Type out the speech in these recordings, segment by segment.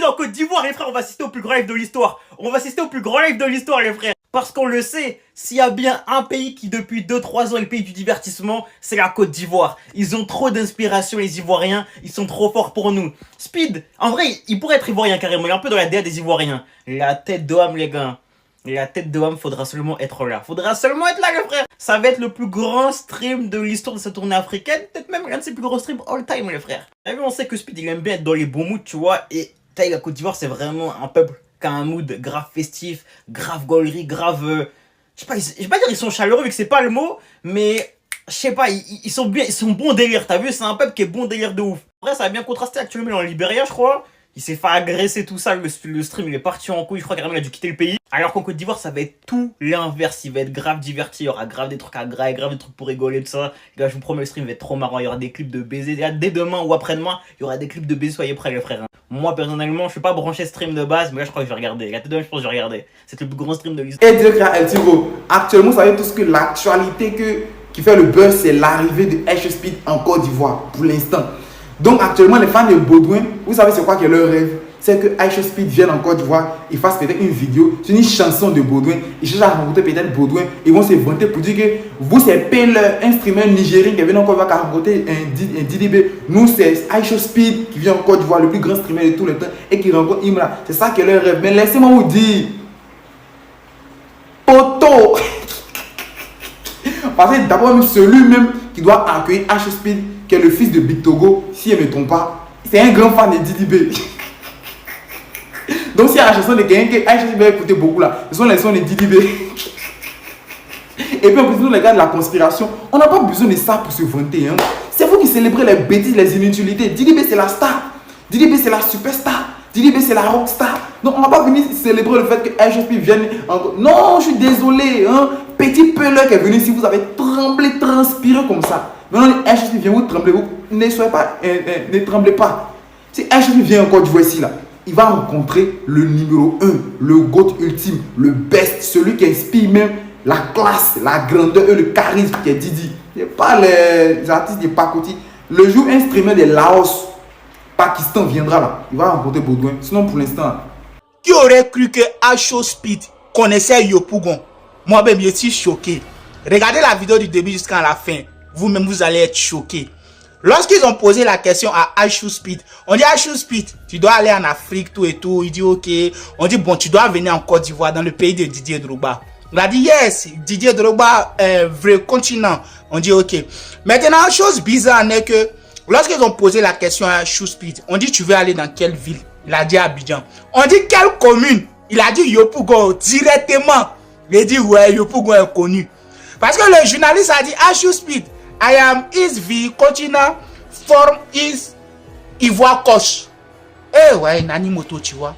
en Côte d'Ivoire, les frères, on va assister au plus grand live de l'histoire. On va assister au plus grand live de l'histoire, les frères. Parce qu'on le sait, s'il y a bien un pays qui depuis 2-3 ans est le pays du divertissement, c'est la Côte d'Ivoire. Ils ont trop d'inspiration, les Ivoiriens. Ils sont trop forts pour nous. Speed, en vrai, il pourrait être Ivoirien carrément. Il est un peu dans la DA des Ivoiriens. La tête de Ham, les gars. La tête de Ham, faudra seulement être là. Faudra seulement être là, les frères. Ça va être le plus grand stream de l'histoire de cette tournée africaine. Peut-être même l'un de ses plus gros streams all time, les frères. Et on sait que Speed, il aime bien être dans les bons moods, tu vois. Et la Côte d'Ivoire, c'est vraiment un peuple qui a un mood grave festif, grave gaulerie, grave... je vais pas dire ils sont chaleureux, vu que c'est pas le mot, mais... je sais pas, ils sont bien, ils sont bons délire, t'as vu? C'est un peuple qui est bon délire de ouf. En vrai, ça a bien contrasté actuellement dans le Libéria, je crois. Il s'est fait agresser, tout ça, le stream, il est parti en couille, je crois carrément il a dû quitter le pays. Alors qu'en Côte d'Ivoire, ça va être tout l'inverse, il va être grave diverti, il y aura grave des trucs à grailler, grave des trucs pour rigoler, tout ça. Les gars, je vous promets, le stream va être trop marrant, il y aura des clips de baisers, dès demain ou après-demain, il y aura des clips de baisers, soyez prêts les frères. Moi, personnellement, je suis pas branché stream de base, mais là, je crois que je vais regarder. La tête de je pense que je vais regarder. C'est le plus grand stream de l'histoire. Et dire qu'à El Tiro, actuellement, vous savez tout ce que l'actualité qui fait le buzz, c'est l'arrivée de Aisha Speed en Côte d'Ivoire, pour l'instant. Donc, actuellement, les fans de Baudouin, vous savez c'est quoi qui est leur rêve? C'est que Aisha Speed vienne en Côte d'Ivoire, il fasse peut-être une vidéo sur une chanson de Baudouin, ils cherchent à rencontrer peut-être Baudouin, ils vont se vanter pour dire que vous, c'est Pele, un streamer nigérien qui vient en Côte d'Ivoire, qui a rencontré un DDB. Nous, c'est Aisha Speed qui vient en Côte d'Ivoire, le plus grand streamer de tout le temps, et qui rencontre Imra. C'est ça qui est leur rêve. Mais laissez-moi vous dire, Poto, parce que d'abord, celui-même qui doit accueillir Aisha Speed, qui est le fils de Big Togo, si elle ne me trompe pas, c'est un grand fan de DDB. Donc, s'il y a la chanson de quelqu'un que Aisha Speed va écouter beaucoup là, ce sont les sons de DDB. Et puis, en plus, nous, les gars de la conspiration, on n'a pas besoin de ça pour se vanter. Hein. C'est vous qui célébrez les bêtises, les inutilités. DDB, c'est la star. DDB, c'est la superstar. DDB, c'est la rockstar. Donc, on va pas venir célébrer le fait que Aisha Speed vienne encore. Non, je suis désolé. Hein. Petit peleur qui est venu ici, vous avez tremblé, transpiré comme ça. Maintenant, Aisha Speed vient, vous tremblez. Vous ne soyez pas, ne tremblez pas. Si Aisha Speed vient encore du voici là, il va rencontrer le numéro 1, le GOAT ultime, le best, celui qui inspire même la classe, la grandeur et le charisme qui est Didi. Ce n'est pas les artistes de Pakoti. Le jour un streamer de Laos, Pakistan viendra là, il va rencontrer Baudouin. Sinon pour l'instant... Qui aurait cru que Aisha Speed connaissait Yopougon? Moi-même, je suis choqué. Regardez la vidéo du début jusqu'à la fin. Vous-même, vous allez être choqué. Lorsqu'ils ont posé la question à Aisha Speed, on dit Aisha Speed, tu dois aller en Afrique, tout et tout. Il dit ok. On dit bon, tu dois venir en Côte d'Ivoire, dans le pays de Didier Drogba. Il a dit yes, Didier Drogba, vrai continent. On dit ok. Maintenant, chose bizarre est que lorsqu'ils ont posé la question à Aisha Speed, on dit tu veux aller dans quelle ville? Il a dit Abidjan. On dit quelle commune? Il a dit Yopougon directement. Il a dit ouais, Yopougon est connu. Parce que le journaliste a dit Aisha Speed, I am his V continent from his Ivoire Coast. Eh ouais, Nani Moto, tu vois.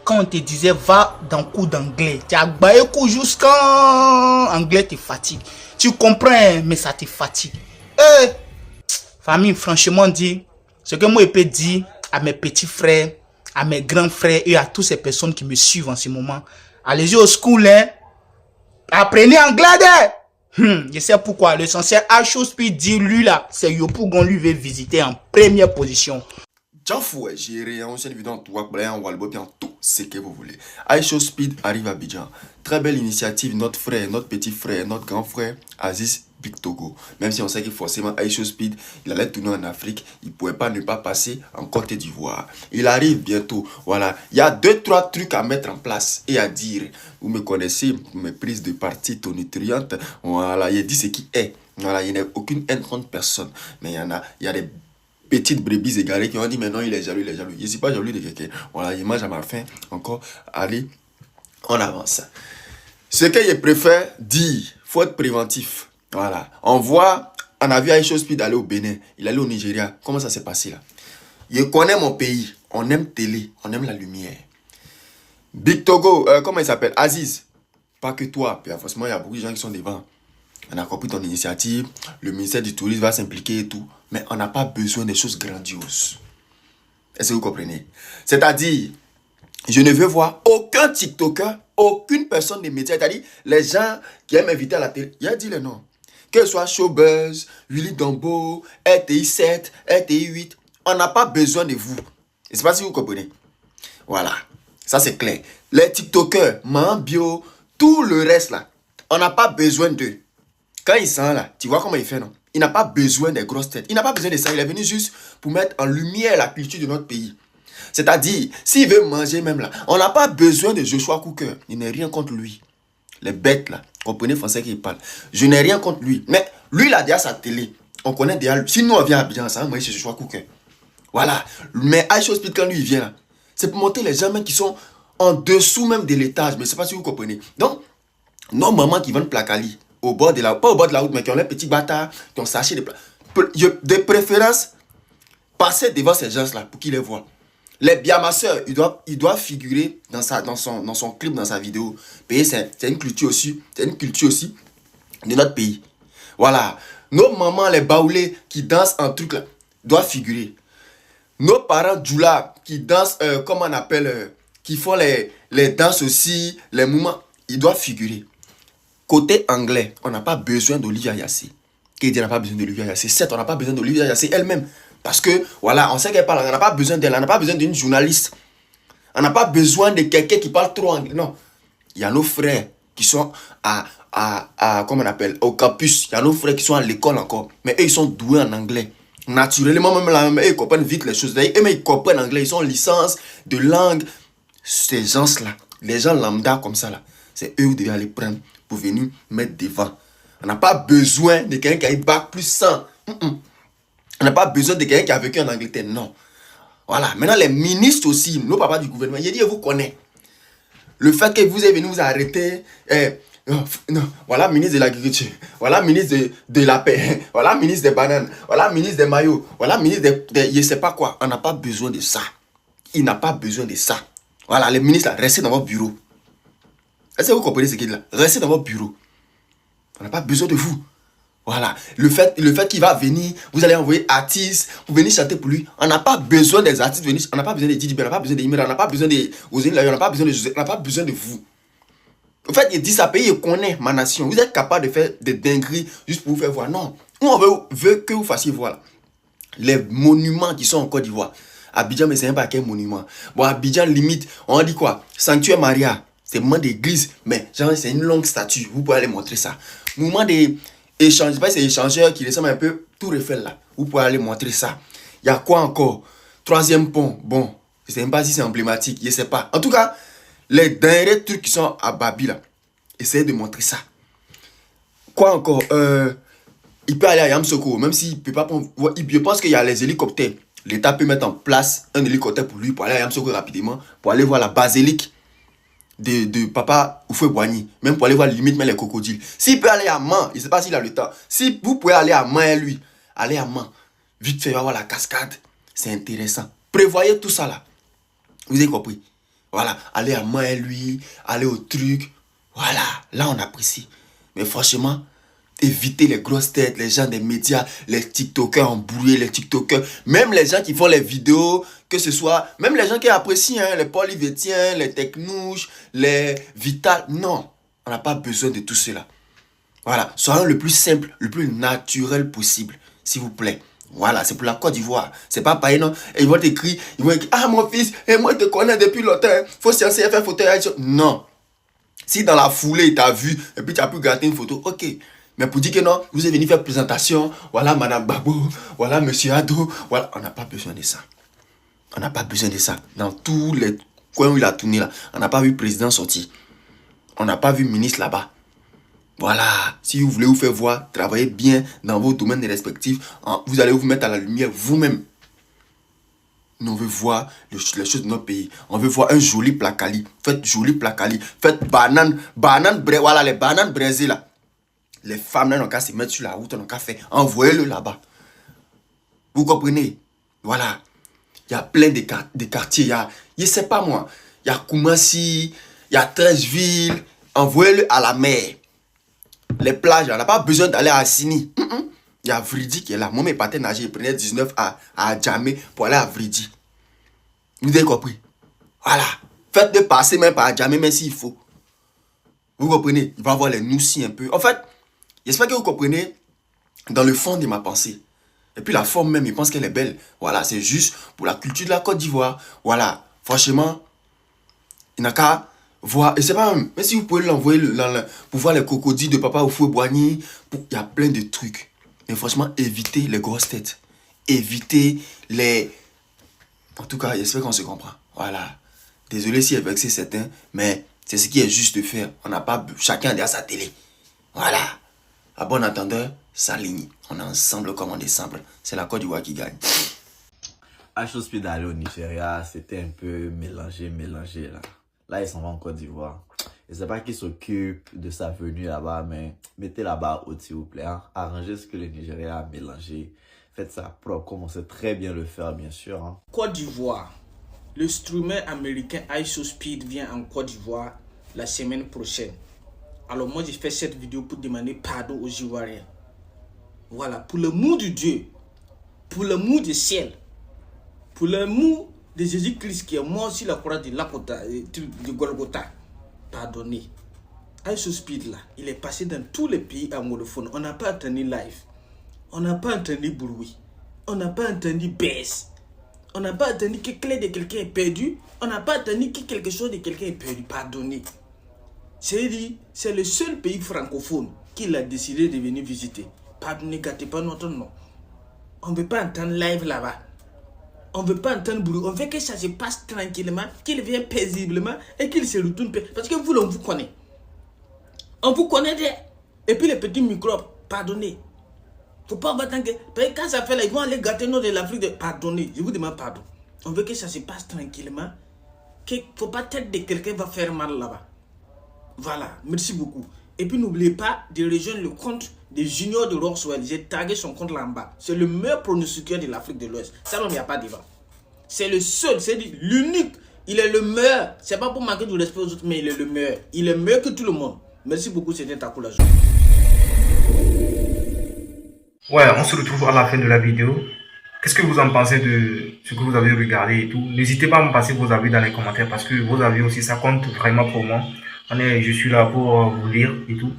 Quand on te disait va dans cours d'anglais, tu as baillé cours jusqu'en anglais te fatigue. Tu comprends, mais ça te fatigue. Eh, famille, franchement dit, ce que moi je peux dire à mes petits frères, à mes grands frères et à toutes ces personnes qui me suivent en ce moment, allez-y au school, hein. Apprenez anglais. Je sais pourquoi. L'essentiel Aisha Speed dit lui là, c'est Yopougon lui veut visiter en première position. J'avoue, j'ai rien, on s'est vidéo en tout, en Walbo, en tout ce que vous voulez. Aisha Speed arrive à Abidjan. Très belle initiative, notre frère, notre petit frère, notre grand frère, Aziz Big Togo. Même si on sait que forcément Aisha Speed, il allait tourner en Afrique, il ne pouvait pas ne pas passer en Côte d'Ivoire. Il arrive bientôt. Voilà, il y a 2-3 trucs à mettre en place et à dire. Vous me connaissez, mes prises de parti tonitruantes. Voilà, il dit ce qui est. Voilà, il n'y a aucune haine contre personne. Mais il y a des petites brebis égarées qui ont dit mais non, il est jaloux, il est jaloux. Je ne suis pas jaloux de quelqu'un. Voilà, il mange à ma faim. Encore, allez, on avance. Ce que je préfère dire, faut être préventif. Voilà, on a vu Aisha Speed aller au Bénin, il allait au Nigeria. Comment ça s'est passé là? Je connais mon pays, on aime télé, on aime la lumière. Big Togo, comment il s'appelle? Aziz. Pas que toi, forcément il y a beaucoup de gens qui sont devant. On a compris ton initiative, le ministère du Tourisme va s'impliquer et tout. Mais on n'a pas besoin des choses grandioses. Est-ce que vous comprenez? C'est-à-dire, je ne veux voir aucun TikToker, aucune personne des médias, c'est-à-dire les gens qui aiment inviter à la télé. Il a dit les noms. Que ce soit Showbuzz, Willy Dombo, RTI 7, RTI 8, on n'a pas besoin de vous. Je ne sais pas si vous comprenez. Voilà, ça c'est clair. Les TikTokers, Mambio, tout le reste là, on n'a pas besoin d'eux. Quand il sent là, tu vois comment il fait, non? Il n'a pas besoin des grosses têtes. Il n'a pas besoin de ça. Il est venu juste pour mettre en lumière la culture de notre pays. C'est-à-dire, s'il veut manger même là, on n'a pas besoin de Joshua Cooker. Il n'est rien contre lui. Les bêtes là, comprenez français qu'il parle. Je n'ai rien contre lui. Mais lui, il a déjà sa télé. On connaît déjà. Si nous on vient à Abidjan, ça va manger chez Joshua Cooker. Voilà. Mais iShow Speed, quand lui il vient là, c'est pour montrer les gens même qui sont en dessous même de l'étage. Mais je ne sais pas si vous comprenez. Donc, nos mamans qui vendent placali au bord de la, pas au bord de la route, mais qui ont les petits bâtards, qui ont sachet de préférence, passer devant ces gens-là pour qu'ils les voient. Les biamasseurs, ils doivent figurer dans son clip, dans sa vidéo. C'est une culture aussi, de notre pays. Voilà. Nos mamans, les baoulés qui dansent en truc là, doivent figurer. Nos parents djoula qui dansent, comment on appelle, qui font les danses aussi, les mouvements, ils doivent figurer. Côté anglais, on n'a pas besoin d'Olivia Yassé. Qui dit on n'a pas besoin d'Olivia Yassé? Certes, on n'a pas besoin d'Olivia Yassé elle-même. Parce que, voilà, on sait qu'elle parle, on n'a pas besoin d'elle, on n'a pas besoin d'une journaliste. On n'a pas besoin de quelqu'un qui parle trop anglais. Non. Il y a nos frères qui sont comment on appelle, au campus. Il y a nos frères qui sont à l'école encore. Mais eux, ils sont doués en anglais. Naturellement, même là, eux, ils comprennent vite les choses. Eux, mais ils comprennent anglais. Ils ont licence de langue. Ces gens-là, les gens lambda comme ça, là, c'est eux qui devez aller prendre pour venir mettre devant. On n'a pas besoin de quelqu'un qui a eu bac plus 100. On n'a pas besoin de quelqu'un qui a vécu en Angleterre. Non. Voilà. Maintenant, les ministres aussi, nos papas du gouvernement, il dit, vous connaissez. Le fait que vous êtes venu vous arrêter, non, voilà, ministre de l'agriculture, voilà, ministre de la paix, voilà, ministre des bananes, voilà, ministre des maillots, voilà, ministre je ne sais pas quoi. On n'a pas besoin de ça. Il n'a pas besoin de ça. Voilà, les ministres, là, restez dans votre bureau. Est-ce que vous comprenez ce qu'il dit là? Restez dans votre bureau. On n'a pas besoin de vous. Voilà. Le fait qu'il va venir, vous allez envoyer artistes pour venir chanter pour lui. On n'a pas besoin des artistes venir. On n'a pas besoin de Didi, on n'a pas besoin d'Imira, on n'a pas besoin de Ozine, on n'a pas besoin de José, on n'a pas besoin de vous. En fait, il dit ça pays, il connaît ma nation. Vous êtes capable de faire des dingueries juste pour vous faire voir. Non. Nous, on veut que vous fassiez voir les monuments qui sont en Côte d'Ivoire. Abidjan, mais c'est un paquet monument. Bon, Abidjan, limite, on dit quoi? Sanctuaire Maria. C'est un mouvement d'église, mais genre, c'est une longue statue. Vous pouvez aller montrer ça. Mouvement des échanges, c'est échangeurs qui ressemble un peu Tour Eiffel là. Vous pouvez aller montrer ça. Il y a quoi encore? Troisième pont. Bon, je ne sais même pas si c'est emblématique. Je ne sais pas. En tout cas, les derniers trucs qui sont à Babi là, essayez de montrer ça. Quoi encore? Il peut aller à Yamsoko, même s'il ne peut pas prendre. Je pense qu'il y a les hélicoptères. L'État peut mettre en place un hélicoptère pour lui, pour aller à Yamsoko rapidement, pour aller voir la basilique de Papa Houphouët-Boigny, même pour aller voir limite même les crocodiles. S'il peut aller à Man, je ne sais pas s'il a le temps. Si vous pouvez aller à Man, lui, allez à Man. Vite fait, il va voir la cascade. C'est intéressant. Prévoyez tout ça là. Vous avez compris? Voilà. Allez à Man, lui, aller au truc. Voilà. Là, on apprécie. Mais franchement, évitez les grosses têtes, les gens des médias, les TikTokers embrouillés, les TikTokers, même les gens qui font les vidéos, que ce soit, même les gens qui apprécient, hein, les Paul Yvétiens, les Technouches, les Vital. Non, on n'a pas besoin de tout cela. Voilà, soyons le plus simple, le plus naturel possible, s'il vous plaît. Voilà, c'est pour la Côte d'Ivoire. C'est pas pareil, non? Et ils vont t'écrire, ah mon fils, et moi je te connais depuis longtemps, faut chercher faire photo. Non. Si dans la foulée il t'a vu, et puis tu as pu gratter une photo, ok. Mais pour dire que non, vous êtes venu faire présentation, voilà Madame Babo, voilà Monsieur Ado, voilà, on n'a pas besoin de ça. On n'a pas besoin de ça. Dans tous les coins où il a tourné là, on n'a pas vu président sortir. On n'a pas vu ministre là-bas. Voilà, si vous voulez vous faire voir, travaillez bien dans vos domaines respectifs, vous allez vous mettre à la lumière vous-même. Nous, on veut voir les choses de notre pays. On veut voir un joli placali. Faites joli placali. Faites banane, voilà les bananes braisées là. Les femmes n'ont qu'à se mettre sur la route, n'ont qu'à faire. Envoyez-le là-bas. Vous comprenez? Voilà. Il y a plein de quartiers. Je ne sais pas moi. Il y a Koumassi, il y a 13 villes. Envoyez-le à la mer. Les plages, on n'a pas besoin d'aller à Assini. Il y a Vridi qui est là. Moi, mes partenaires nager, ils prenaient 19 à Djamé pour aller à Vridi. Vous avez compris? Voilà. Faites-le passer même par Djamé, même s'il faut. Vous comprenez? Il va avoir les noussis un peu. En fait, j'espère que vous comprenez dans le fond de ma pensée. Et puis la forme même, il pense qu'elle est belle. Voilà, c'est juste pour la culture de la Côte d'Ivoire. Voilà, franchement, Il n'a qu'à voir. Et c'est pas même si vous pouvez l'envoyer pour voir les crocodiles de Papa Oufoué-Boigny. Il y a plein de trucs. Mais franchement, évitez les grosses têtes. Évitez les... En tout cas, j'espère qu'on se comprend. Voilà. Désolé si j'ai vexé certains, mais c'est ce qui est juste de faire. On n'a pas... Chacun derrière sa télé. Voilà. À bon entendeur, s'aligne. On est ensemble comme on est simple. C'est la Côte d'Ivoire qui gagne. Speed d'aller au Nigeria, c'était un peu mélangé là. Là, ils s'en vont en Côte d'Ivoire. Je sais pas qui s'occupe de sa venue là-bas, mais mettez là-bas haut s'il vous plaît. Hein. Arrangez ce que le Nigeria a mélangé. Faites ça propre, comme on sait très bien le faire, bien sûr. Hein. Côte d'Ivoire. Le streamer américain IShowSpeed vient en Côte d'Ivoire la semaine prochaine. Alors moi, j'ai fait cette vidéo pour demander pardon aux Ivoiriens. Voilà, pour l'amour de Dieu, pour l'amour du ciel, pour l'amour de Jésus-Christ qui est mort sur la croix de Lakota, de Golgotha, pardonnez. IShowSpeed là, il est passé dans tous les pays anglophones. On n'a pas entendu live. On n'a pas entendu bruit. On n'a pas entendu baisse. On n'a pas entendu que clé de quelqu'un est perdu. On n'a pas entendu que quelque chose de quelqu'un est perdu. Pardonnez. C'est le seul pays francophone qu'il a décidé de venir visiter. Pardonnez, gâtez pas notre nom. On ne veut pas entendre live là-bas. On ne veut pas entendre bruit. On veut que ça se passe tranquillement, qu'il vienne paisiblement et qu'il se retourne. Parce que vous, on vous connaît. On vous connaît. Et puis les petits microbes, pardonnez. Faut pas attendre que... Quand ça fait là, ils vont aller gâter nous de l'Afrique. Pardonnez, je vous demande pardon. On veut que ça se passe tranquillement. Qu'il ne faut pas tête de quelqu'un va faire mal là-bas. Voilà, merci beaucoup. Et puis n'oubliez pas de rejoindre le compte de Junior de Roxwell. J'ai tagué son compte là en bas. C'est le meilleur pronostiqueur de l'Afrique de l'Ouest. Ça, il n'y a pas de débat. C'est le seul, c'est l'unique. Il est le meilleur. C'est pas pour manquer du respect aux autres, mais il est le meilleur. Il est meilleur que tout le monde. Merci beaucoup, c'était Takou la journée. Ouais, on se retrouve à la fin de la vidéo. Qu'est-ce que vous en pensez de ce que vous avez regardé et tout? N'hésitez pas à me passer vos avis dans les commentaires parce que vos avis aussi, ça compte vraiment pour moi. Je suis là pour vous lire et tout.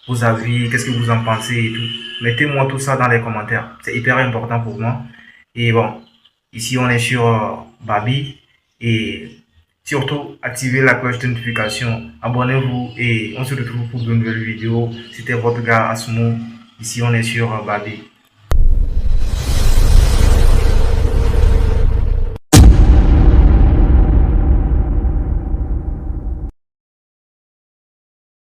Vos avis, qu'est-ce que vous en pensez et tout. Mettez-moi tout ça dans les commentaires. C'est hyper important pour moi. Et bon, ici on est sur Babi. Et surtout, activez la cloche de notification. Abonnez-vous et on se retrouve pour de nouvelles vidéos. C'était votre gars Asmo. Ici on est sur Babi.